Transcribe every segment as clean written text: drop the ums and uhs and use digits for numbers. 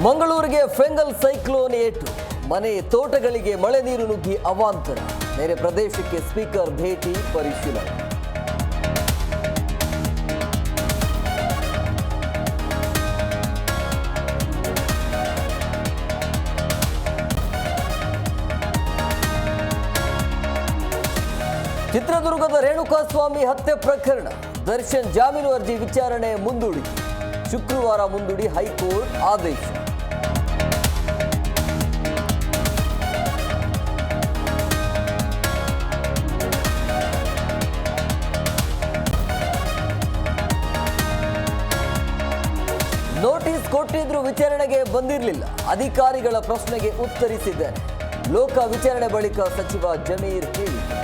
ಮಂಗಳೂರಿಗೆ ಫೆಂಗಲ್ ಸೈಕ್ಲೋನ್ ಏಟು, ಮನೆ ತೋಟಗಳಿಗೆ ಮಳೆ ನೀರು ನುಗ್ಗಿ ಅವಾಂತರ. ನೆರೆ ಪ್ರದೇಶಕ್ಕೆ ಸ್ಪೀಕರ್ ಭೇಟಿ ಪರಿಶೀಲನೆ. ಚಿತ್ರದುರ್ಗದ ರೇಣುಕಾಸ್ವಾಮಿ ಹತ್ಯೆ ಪ್ರಕರಣ, ದರ್ಶನ್ ಜಾಮೀನು ಅರ್ಜಿ ವಿಚಾರಣೆ ಮುಂದೂಡಿ, ಶುಕ್ರವಾರ ಮುಂದೂಡಿ ಹೈಕೋರ್ಟ್ ಆದೇಶ. ನೋಟಿಸ್ ಕೊಟ್ಟಿದ್ರೂ ವಿಚಾರಣೆಗೆ ಬಂದಿರಲಿಲ್ಲ, ಅಧಿಕಾರಿಗಳ ಪ್ರಶ್ನೆಗೆ ಉತ್ತರಿಸಿದ್ದೇನೆ. ಲೋಕ ವಿಚಾರಣೆ ಬಳಿಕ ಸಚಿವ ಜಮೀರ್ ಹೇಳಿಕೆ.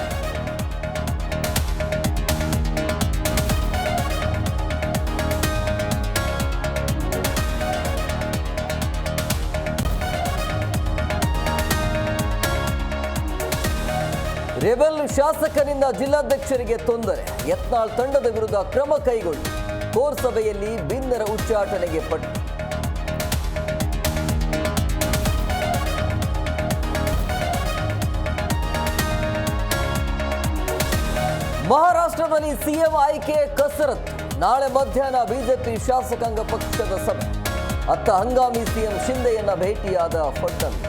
ರೆಬೆಲ್ ಶಾಸಕನಿಂದ ಜಿಲ್ಲಾಧ್ಯಕ್ಷರಿಗೆ ತೊಂದರೆ, ಯತ್ನಾಳ್ ತಂಡದ ವಿರುದ್ಧ ಕ್ರಮ ಕೈಗೊಳ್ಳಿ. ಕೋರ್ ಸಭೆಯಲ್ಲಿ ಭಿನ್ನರ ಉಚ್ಚಾಟನೆಗೆ ಪಟ್ಟು. ಮಹಾರಾಷ್ಟ್ರದಲ್ಲಿ ಸಿಎಂ ಆಯ್ಕೆ ಕಸರತ್ತು, ನಾಳೆ ಮಧ್ಯಾಹ್ನ ಬಿಜೆಪಿ ಶಾಸಕಾಂಗ ಪಕ್ಷದ ಸಭೆ. ಅತ್ತ ಹಂಗಾಮಿ ಸಿಎಂ ಶಿಂದೆಯನ್ನ ಭೇಟಿಯಾದ ಫಡ್ನವೀಸ್.